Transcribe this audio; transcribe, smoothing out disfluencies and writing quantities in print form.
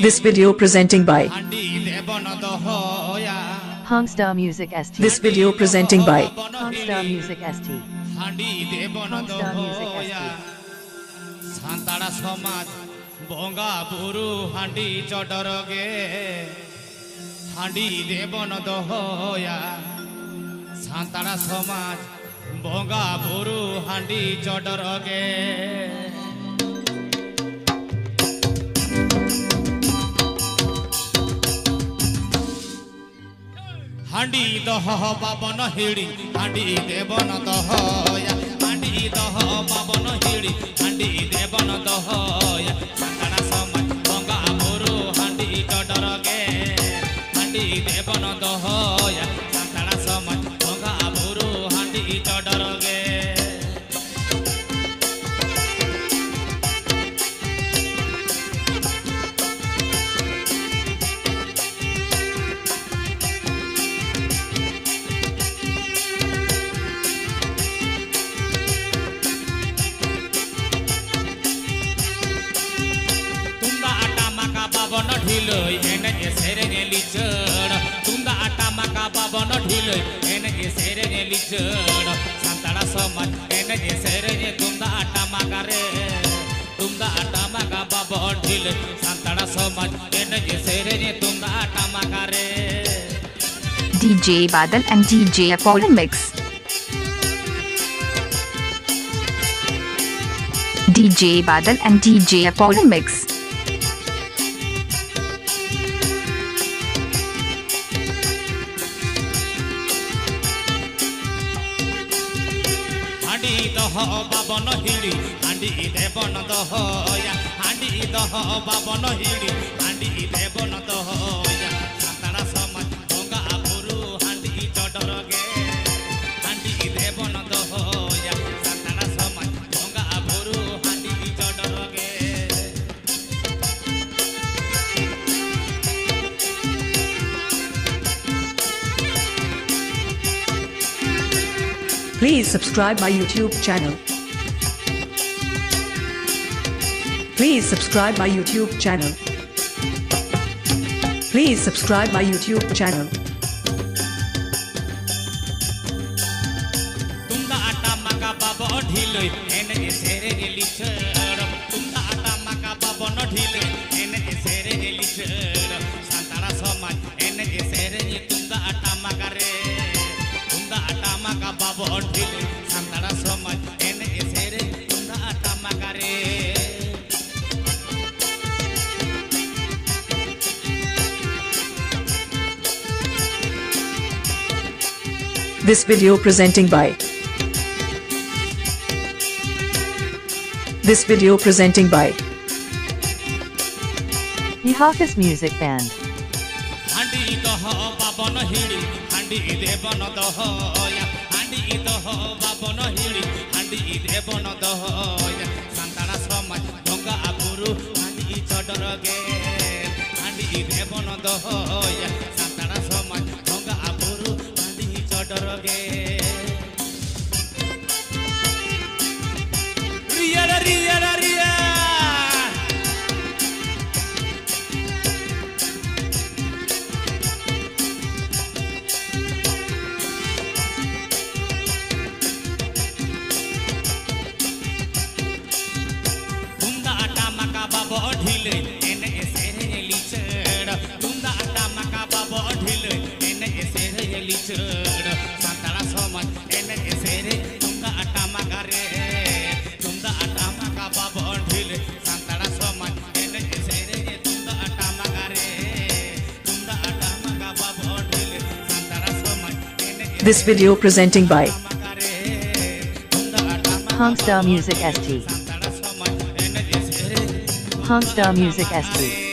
This video presenting by Hongstar Music ST. This video presenting by Hongstar Music ST. Hongstar Music ST. Santara Somaj Bonga Buru Handi Chodoroge Handi Devon Dohoya Santara Somaj Bonga Buru Handi Chodoroge Handi Doho Babon Hiri Handi Devon Dohoya Handi Doho Babon Hiri Handi Devon Dohoya Santara Somaj Bonga Buru Handi Chodoroge Handi Devon Dohoya Santara Somaj Bonga Buru Handi Chodoroge Babon Hilloy and a serenely churd. Tunda Atamaka Babon Hilloy and a serenely churd. Santara Somaj and a serene Tunda Atamagare. Tunda Atamaka Babon Hilloy. Santara Somaj and a serene Tunda Atamagare. DJ Badal and DJ Apollo Mix. DJ Badal and DJ Apollo Mix. Handi Doho Babon Hiri Handi Devon Dohoya Handi Doho Babon Hiri Handi Devon Dohoya Santara Somaj Bonga Buru Handi Chodoroge Handi Devon Dohoya Santara Somaj Bonga Buru Handi Chodoroge Please subscribe my YouTube channel. Please subscribe my YouTube channel. Please subscribe my YouTube channel. Tunda Atamaka Babon Hilloy and a serene churd. Tunda Atamaka Babon Hilloy and a serene churd. Santara Somaj and a serene Tunda Atamagare. Tunda Atamaka Babon Hilloy. Santara Somaj and a serene Tunda Atamagare. This video presenting by This video presenting by Yahakis Music Band. Handi Doho Babon Hiri Handi Devon Dohoya Handi Doho Babon Hiri Handi Devon Dohoya Santara Somaj Bonga Buru Handi Chodoroge Handi Devon Dohoya Santara Somaj Bonga Buru Handi Chodoroge Ria Ria Ria Tunda Atamaka Babon Hilloy and a serene churd. Tunda Atamaka Babon Hilloy and a serene churd. Santara Somaj and a serene Tunda Atamagare. Tunda Atamaka Babon Hilloy. Santara Somaj and a serene Tunda Atamagare. Tunda Atamaka Babon Hilloy. Santara Somaj and a This video presenting by Hongstar Music ST. Hongstar Music ST.